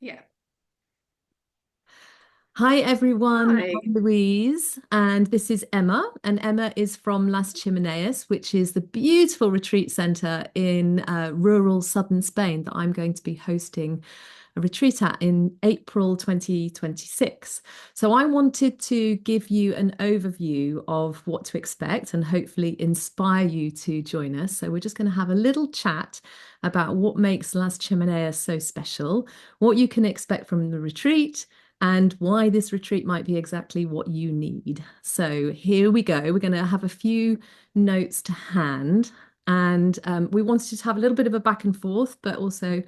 Yeah. Hi everyone, Hi. I'm Louise, and this is Emma. And Emma is from Las Chimeneas, which is the beautiful retreat center in rural southern Spain that I'm going to be hosting a retreat at in April 2026. So I wanted to give you an overview of what to expect and hopefully inspire you to join us. So we're just going to have a little chat about what makes Las Chimeneas so special, what you can expect from the retreat and why this retreat might be exactly what you need. So here we go. We're going to have a few notes to hand. And we wanted to have a little bit of a back and forth, but also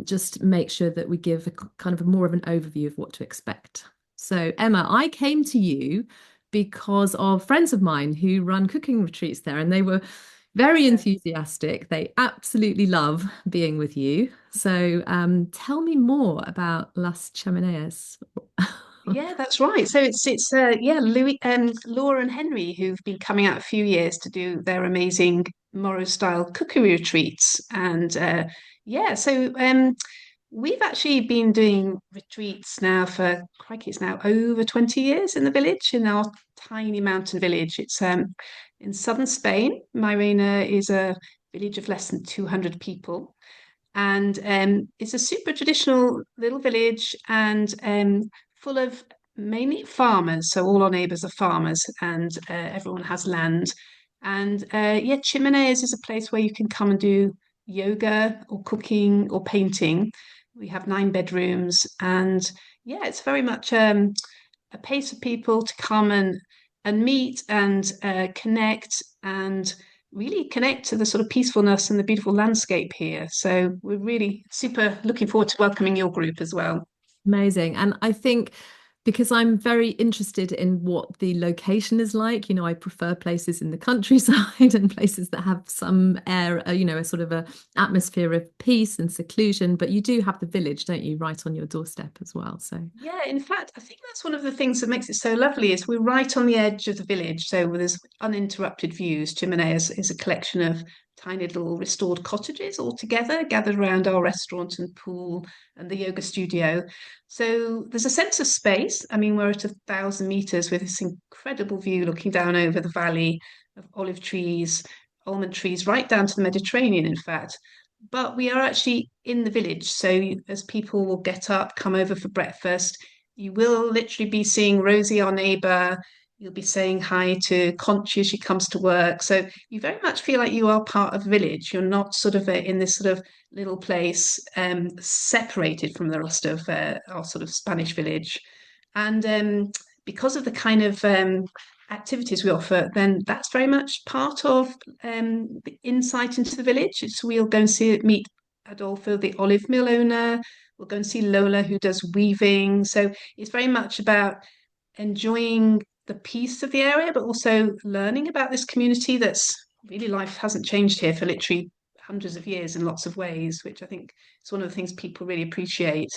just make sure that we give a kind of more of an overview of what to expect. So, Emma, I came to you because of friends of mine who run cooking retreats there, and they were very Yeah. enthusiastic. They absolutely love being with you. So tell me more about Las Chimeneas. Yeah, that's right. So it's Louis Laura and Henry who've been coming out a few years to do their amazing Morrow style cookery retreats. And we've actually been doing retreats now for crikey, it's now over 20 years in the village, in our tiny mountain village. It's in southern Spain. Mairena is a village of less than 200 people. And it's a super traditional little village and full of mainly farmers. So all our neighbours are farmers, and everyone has land. And Chimeneas is a place where you can come and do yoga or cooking or painting. We have 9 bedrooms, and yeah, it's very much a place for people to come and meet and connect and really connect to the sort of peacefulness and the beautiful landscape here. So we're really super looking forward to welcoming your group as well. Amazing. And I think because I'm very interested in what the location is like, I prefer places in the countryside and places that have some air, a sort of a atmosphere of peace and seclusion. But you do have the village, don't you, right on your doorstep as well. So, Yeah, in fact, I think that's one of the things that makes it so lovely is we're right on the edge of the village. So there's uninterrupted views. Chimeneas is a collection of tiny little restored cottages all together, gathered around our restaurant and pool and the yoga studio. So there's a sense of space. I mean, we're at 1,000 meters with this incredible view looking down over the valley of olive trees, almond trees, right down to the Mediterranean, in fact. But we are actually in the village. So as people will get up, come over for breakfast, you will literally be seeing Rosie, our neighbour. You'll be saying hi to Conchi as she comes to work. So you very much feel like you are part of the village. You're not sort of in this sort of little place separated from the rest of our sort of Spanish village. And because of the kind of activities we offer, then that's very much part of the insight into the village. So we'll go and meet Adolfo, the olive mill owner. We'll go and see Lola, who does weaving. So it's very much about enjoying the peace of the area, but also learning about this community that's really life hasn't changed here for literally hundreds of years in lots of ways, which I think is one of the things people really appreciate.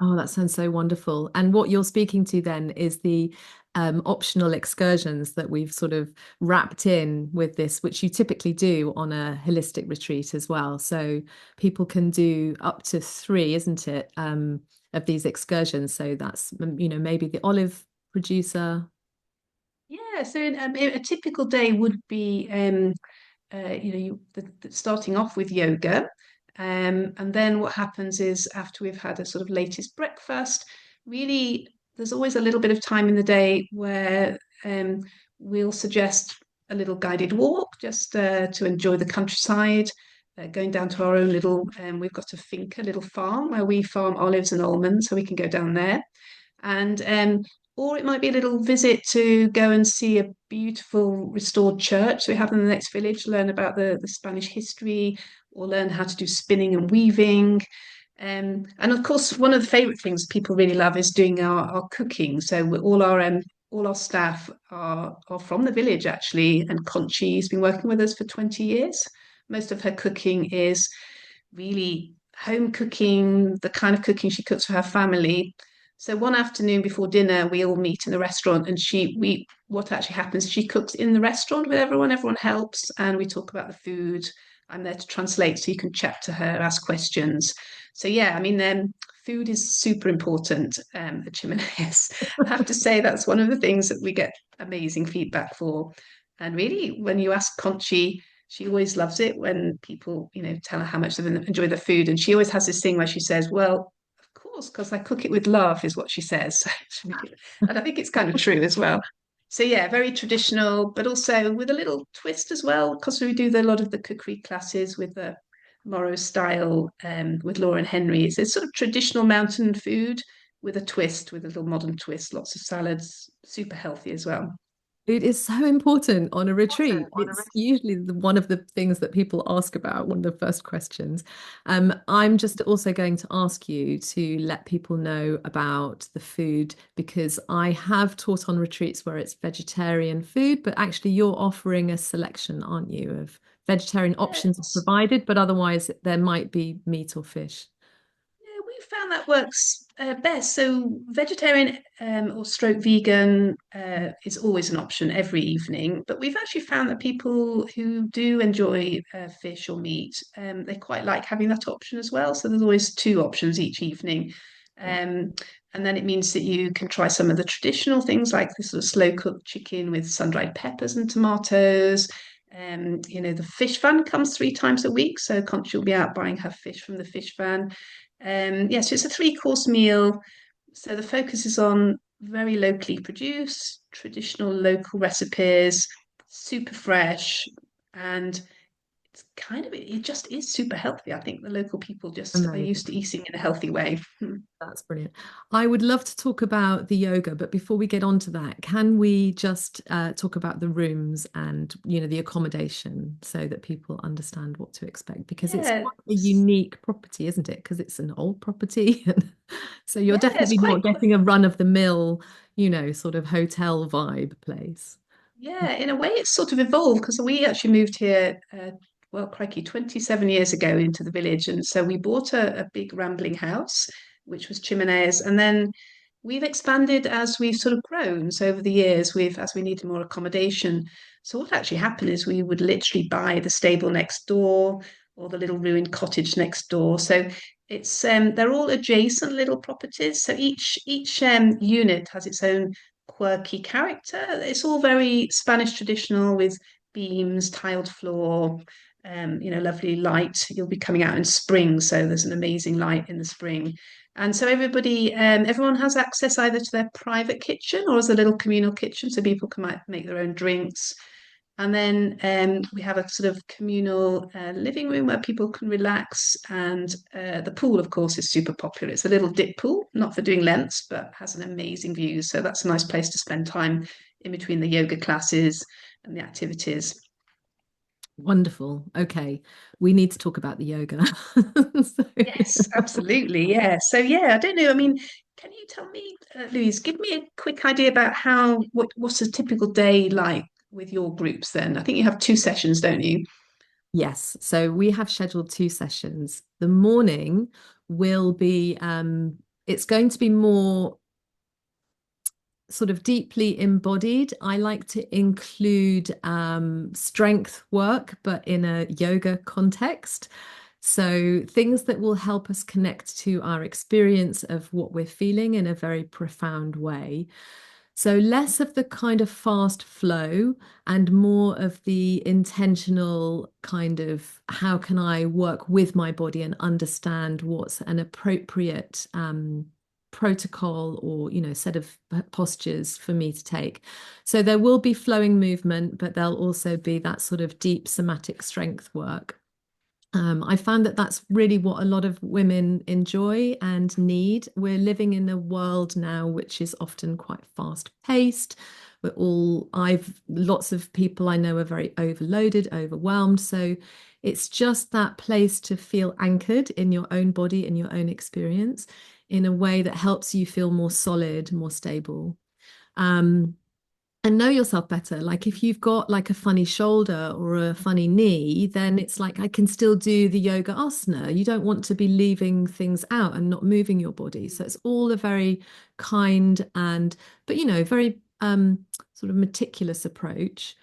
oh, that sounds so wonderful. And what you're speaking to then is the optional excursions that we've sort of wrapped in with this, which you typically do on a holistic retreat as well. So people can do up to three, isn't it, of these excursions. So that's, maybe the olive producer. Yeah, so a typical day would be, starting off with yoga. And then what happens is after we've had a sort of latest breakfast, really, there's always a little bit of time in the day where we'll suggest a little guided walk just to enjoy the countryside. Going down to our own little, we've got a finca, a little farm where we farm olives and almonds, so we can go down there. And or it might be a little visit to go and see a beautiful restored church we have in the next village, learn about the Spanish history, or learn how to do spinning and weaving. And of course, one of the favourite things people really love is doing our cooking. So all our staff are from the village actually, and Conchi's been working with us for 20 years. Most of her cooking is really home cooking, the kind of cooking she cooks for her family. So one afternoon before dinner, we all meet in the restaurant, and what actually happens, she cooks in the restaurant with everyone. Everyone helps, and we talk about the food. I'm there to translate, so you can chat to her, ask questions. So yeah, I mean, food is super important at Chimeneas. I have to say that's one of the things that we get amazing feedback for. And really, when you ask Conchi, she always loves it when people, tell her how much they enjoy the food. And she always has this thing where she says, well, of course, because I cook it with love, is what she says. And I think it's kind of true as well. So yeah, very traditional, but also with a little twist as well, because we do a lot of the cookery classes with the Morrow style with Laura and Henry. It's sort of traditional mountain food with a twist, with a little modern twist, lots of salads, super healthy as well. It is so important on a retreat. It's usually one of the things that people ask about, one of the first questions. I'm just also going to ask you to let people know about the food because I have taught on retreats where it's vegetarian food, but actually you're offering a selection, aren't you, of vegetarian options Yes. provided, but otherwise there might be meat or fish. Yeah, we found that works best. So vegetarian or stroke vegan is always an option every evening. But we've actually found that people who do enjoy fish or meat, they quite like having that option as well. So there's always two options each evening. Yeah, Um, and then it means that you can try some of the traditional things like this sort of slow cooked chicken with sun-dried peppers and tomatoes. The fish van comes 3 times a week, so Conch will be out buying her fish from the fish van. So it's a 3 course meal. So the focus is on very locally produced, traditional local recipes, super fresh, and it's it just is super healthy. I think the local people just are amazing. used to eating in a healthy way. That's brilliant. I would love to talk about the yoga, but before we get on to that, can we just talk about the rooms and, the accommodation so that people understand what to expect? Because it's Yeah, quite a unique property, isn't it? Because it's an old property. So you're yeah, it's definitely not getting a run of the mill, sort of hotel vibe place. yeah, in a way, it's sort of evolved because we actually moved here, well, crikey, 27 years ago into the village. And so we bought a big rambling house, which was Chimeneas. And then we've expanded as we've sort of grown. So over the years, as we needed more accommodation. So what actually happened is we would literally buy the stable next door or the little ruined cottage next door. So they're all adjacent little properties. So each unit has its own quirky character. It's all very Spanish traditional with beams, tiled floor, lovely light. You'll be coming out in spring, so there's an amazing light in the spring. And so everyone has access either to their private kitchen or as a little communal kitchen, so people can make their own drinks. And then we have a sort of communal living room where people can relax. And the pool, of course, is super popular. It's a little dip pool, not for doing lengths, but has an amazing view. So that's a nice place to spend time in between the yoga classes and the activities. Wonderful. Okay. We need to talk about the yoga. So, Yes, absolutely. Yeah. So yeah, I don't know. I mean, can you tell me, Louise, give me a quick idea about what's a typical day like with your groups then? I think you have 2 sessions, don't you? yes. So we have scheduled 2 sessions. The morning will be, it's going to be more sort of deeply embodied. I like to include strength work, but in a yoga context. So things that will help us connect to our experience of what we're feeling in a very profound way. So less of the kind of fast flow and more of the intentional kind of how can I work with my body and understand what's an appropriate protocol or set of postures for me to take. So there will be flowing movement, but there'll also be that sort of deep somatic strength work. I found that that's really what a lot of women enjoy and need. We're living in a world now which is often quite fast paced. Lots of people I know are very overloaded, overwhelmed. So it's just that place to feel anchored in your own body, in your own experience, in a way that helps you feel more solid, more stable. Um, and know yourself better. Like if you've got like a funny shoulder or a funny knee, then it's like I can still do the yoga asana. You don't want to be leaving things out and not moving your body. So it's all a very kind and, but very sort of meticulous approach.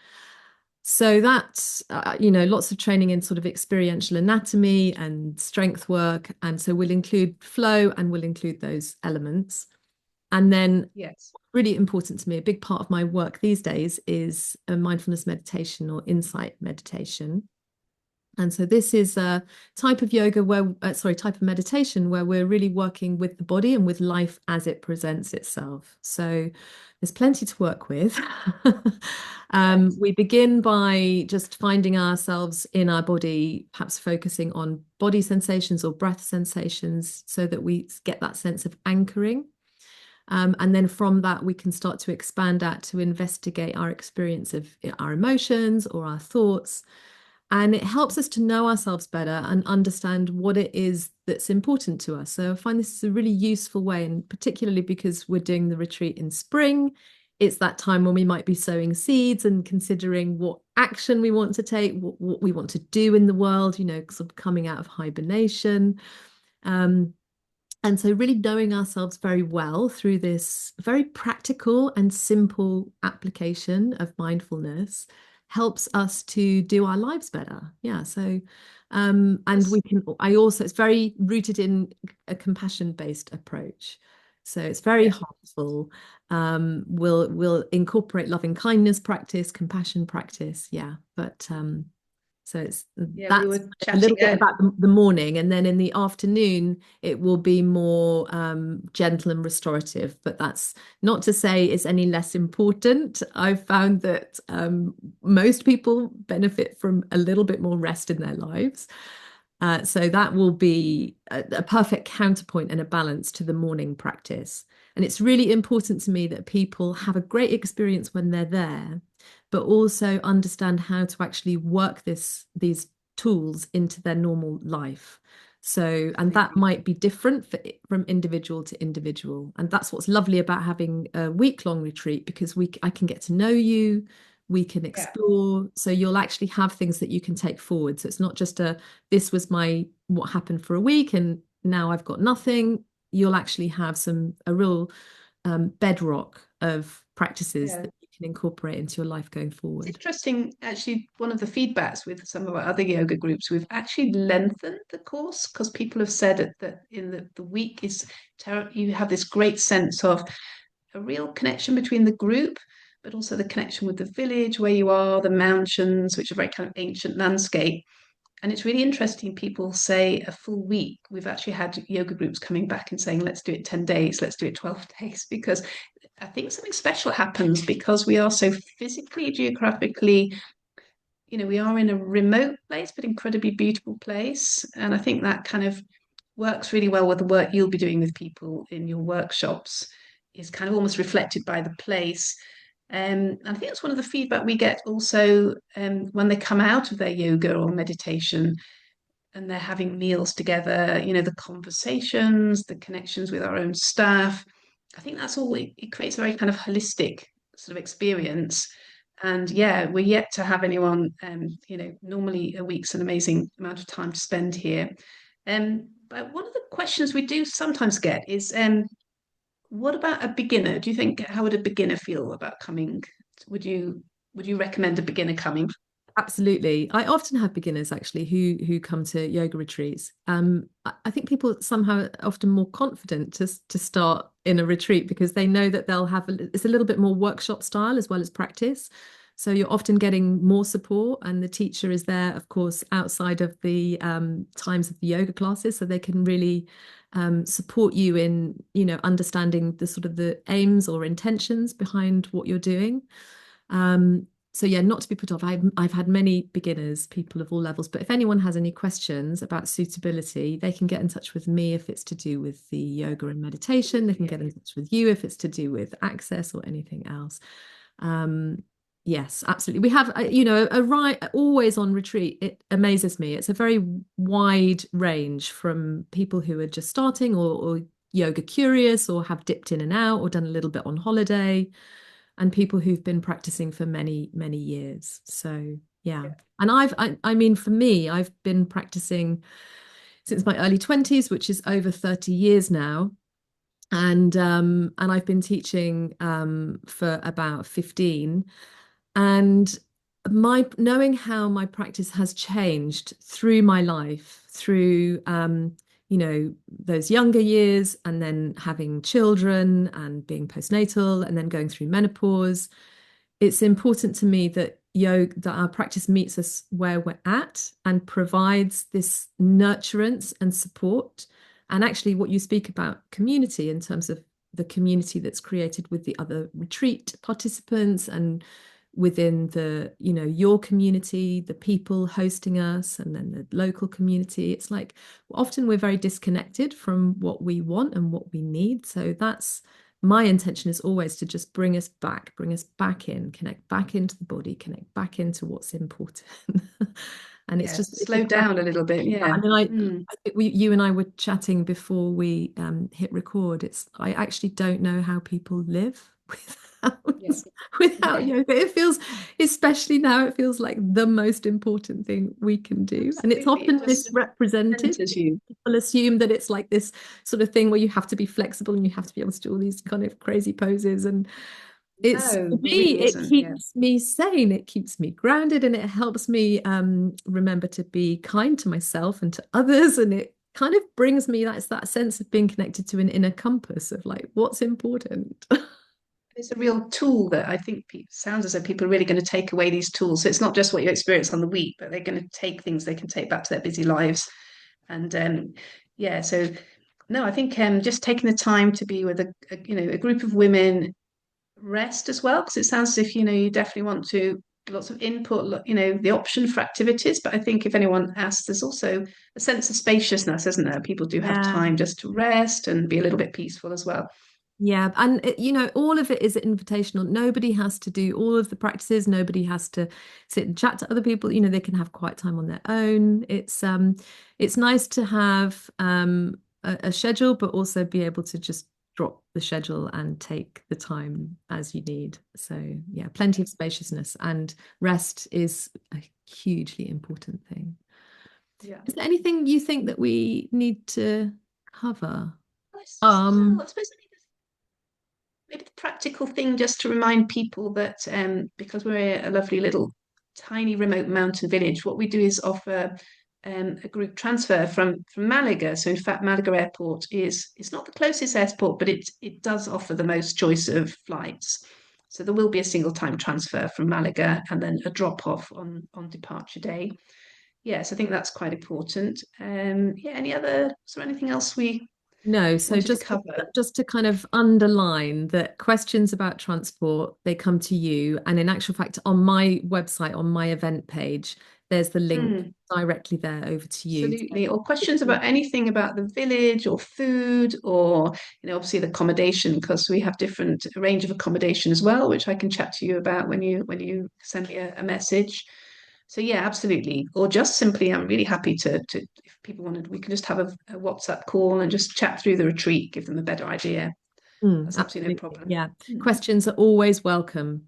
So that's, lots of training in sort of experiential anatomy and strength work. And so we'll include flow and we'll include those elements. And then Yes. really important to me, a big part of my work these days is a mindfulness meditation or insight meditation. And so this is a type of yoga where, type of meditation where we're really working with the body and with life as it presents itself. So there's plenty to work with. Yes. We begin by just finding ourselves in our body, perhaps focusing on body sensations or breath sensations so that we get that sense of anchoring. And then from that, we can start to expand out to investigate our experience of our emotions or our thoughts. And it helps us to know ourselves better and understand what it is that's important to us. So I find this is a really useful way, and particularly because we're doing the retreat in spring, it's that time when we might be sowing seeds and considering what action we want to take, what we want to do in the world, sort of coming out of hibernation. Um, and so, really knowing ourselves very well through this very practical and simple application of mindfulness helps us to do our lives better. Yeah. So, and Yes. we can, I also, it's very rooted in a compassion-based approach. So it's very Yeah. heartful. We'll incorporate loving kindness practice, compassion practice. Yeah. But so it's Yeah. We that's were a chatting little bit about the morning, and then in the afternoon it will be more gentle and restorative. But that's not to say it's any less important. I've found that most people benefit from a little bit more rest in their lives. So that will be a perfect counterpoint and a balance to the morning practice. And it's really important to me that people have a great experience when they're there, but also understand how to actually work these tools into their normal life. So, and that Absolutely. might be different from individual to individual. And that's what's lovely about having a week-long retreat, because I can get to know you, we can Yeah. explore. So you'll actually have things that you can take forward. So it's not just this was what happened for a week and now I've got nothing. You'll actually have a real bedrock of practices Yeah. that you can incorporate into your life going It's forward. interesting, actually, one of the feedbacks with some of our other yoga groups, we've actually lengthened the course because people have said that in the week you have this great sense of a real connection between the group, but also the connection with the village where you are, the mountains, which are very kind of ancient landscape. And it's really interesting. People say a full week. We've actually had yoga groups coming back and saying, let's do it 10 days, let's do it 12 days, because I think something special happens because we are so physically, geographically, we are in a remote place, but incredibly beautiful place. And I think that kind of works really well with the work you'll be doing with people in your workshops, is kind of almost reflected by the place. And I think that's one of the feedback we get also when they come out of their yoga or meditation and they're having meals together, the conversations, the connections with our own staff. I think that's all, it creates a very kind of holistic sort of experience. And yeah, we're yet to have anyone, normally a week's an amazing amount of time to spend here. But one of the questions we do sometimes get is, what about a beginner? Do you think, how would a beginner feel about coming? Would you would you recommend a beginner coming? Absolutely. I often have beginners actually who come to yoga retreats. I think people somehow are often more confident to start in a retreat because they know that it's a little bit more workshop style as well as practice. So you're often getting more support, and the teacher is there, of course, outside of the times of the yoga classes, so they can really support you in, understanding the sort of the aims or intentions behind what you're doing. So yeah, not to be put off. I've had many beginners, people of all levels, but if anyone has any questions about suitability, they can get in touch with me if it's to do with the yoga and meditation. They can Yeah. get in touch with you if it's to do with access or anything else. Um, yes, absolutely. We have, a right always on retreat. It amazes me. It's a very wide range from people who are just starting or yoga curious or have dipped in and out or done a little bit on holiday, and people who've been practicing for many, many years. So yeah. And I mean, for me, I've been practicing since my early 20s, which is over 30 years now. And I've been teaching for about 15. And my knowing how my practice has changed through my life, through those younger years, and then having children and being postnatal, and then going through menopause, it's important to me that that our practice meets us where we're at and provides this nurturance and support. And actually, what you speak about community in terms of the community that's created with the other retreat participants and within your community, the people hosting us, and then the local community. It's like often we're very disconnected from what we want and what we need. So that's my intention, is always to just bring us back in, connect back into the body, connect back into what's important. And Yeah, slow down a little bit. Yeah. I mean, Mm. I think you and I were chatting before we hit record. I actually don't know how people live Yeah. without yoga. It feels, especially now, it feels like the most important thing we can do. And it's Absolutely. It often just misrepresented. centers you. People assume that it's like this sort of thing where you have to be flexible and you have to be able to do all these kind of crazy poses. And it's, for No, it me, really it isn't. Yeah. keeps me sane, it keeps me grounded, and it helps me remember to be kind to myself and to others. And it kind of brings me that sense of being connected to an inner compass of like what's important. It's a real tool that I think sounds as though people are really going to take away these tools. So it's not just what you experience on the week, but they're going to take things they can take back to their busy lives. And yeah, so no, I think just taking the time to be with a group of women, rest as well, because it sounds as if you definitely want to lots of input, the option for activities. But I think if anyone asks, there's also a sense of spaciousness, isn't there? People do have Yeah. time just to rest and be a little bit peaceful as well. Yeah, and all of it is invitational. Nobody has to do all of the practices. Nobody has to sit and chat to other people. They can have quiet time on their own. It's nice to have a schedule, but also be able to just drop the schedule and take the time as you need. So yeah, plenty of spaciousness, and rest is a hugely important thing. Yeah. Is there anything you think that we need to cover? Well, I suppose maybe the practical thing just to remind people that because we're a lovely little tiny remote mountain village, what we do is offer a group transfer from Malaga. So in fact, Malaga Airport is it's not the closest airport, but it does offer the most choice of flights. So there will be a single time transfer from Malaga and then a drop off on departure day. Yes, I think that's quite important. Yeah, is there anything else we No, so wanted to just cover? just to kind of underline that questions about transport, they come to you. And in actual fact, on my website, on my event page, there's the link Hmm. directly there over to you. Absolutely. Or questions about anything about the village or food or, obviously the accommodation, because we have different range of accommodation as well, which I can chat to you about when you send me a message. So yeah, absolutely. Or just simply, I'm really happy to if people wanted, we can just have a WhatsApp call and just chat through the retreat, give them a better idea. That's absolutely no Absolutely. problem. Yeah. Mm. Questions are always welcome.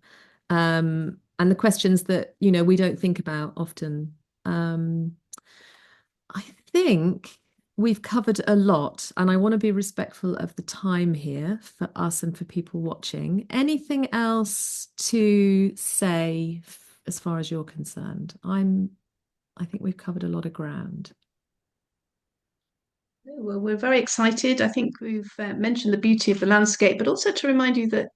And the questions that, we don't think about often. I think we've covered a lot, and I want to be respectful of the time here for us and for people watching. Anything else to say as far as you're concerned? I think we've covered a lot of ground. Well, we're very excited. I think we've mentioned the beauty of the landscape, but also to remind you that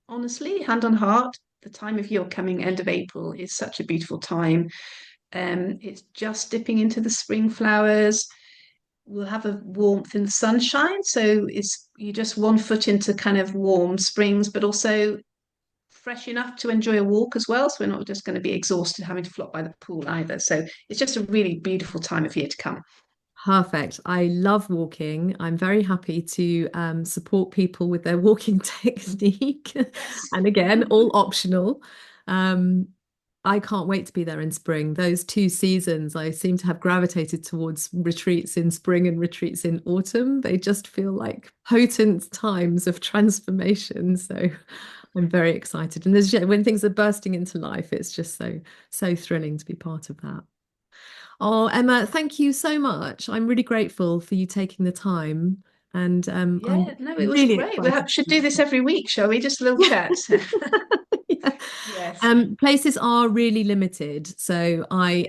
honestly, hand on heart, the time of year coming, end of April, is such a beautiful time. It's just dipping into the spring flowers. We'll have a warmth in the sunshine, so it's you just 1 foot into kind of warm springs, but also fresh enough to enjoy a walk as well. So we're not just going to be exhausted having to flop by the pool either. So it's just a really beautiful time of year to come. Perfect. I love walking. I'm very happy to support people with their walking technique. Yes. And again, all optional. Um, I can't wait to be there in spring. Those two seasons, I seem to have gravitated towards retreats in spring and retreats in autumn. They just feel like potent times of transformation. So I'm very excited. And when things are bursting into life, it's just so thrilling to be part of that. Oh, Emma, thank you so much. I'm really grateful for you taking the time, and I'm Yeah, no, it was really great. excited. Should do this every week, shall we? Just a little Yeah. chat. Yeah. Yeah, Yes. Places are really limited, so I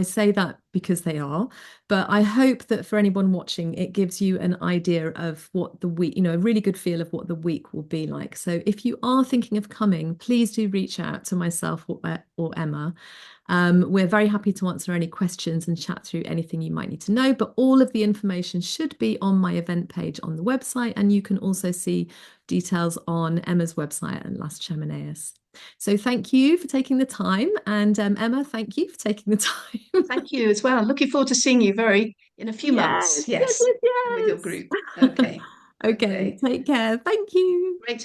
say that because they are, but I hope that for anyone watching, it gives you an idea of what the week, a really good feel of what the week will be like. So if you are thinking of coming, please do reach out to myself or Emma. We're very happy to answer any questions and chat through anything you might need to know, but all of the information should be on my event page on the website, and you can also see details on Emma's website and Las Chimeneas. So thank you for taking the time, and Emma, thank you for taking the time. Thank you as well. Looking forward to seeing you in a few Yes, months. yes, Yes, with your yes, group. yes. Okay. Okay, Okay. take care. Thank you. Great to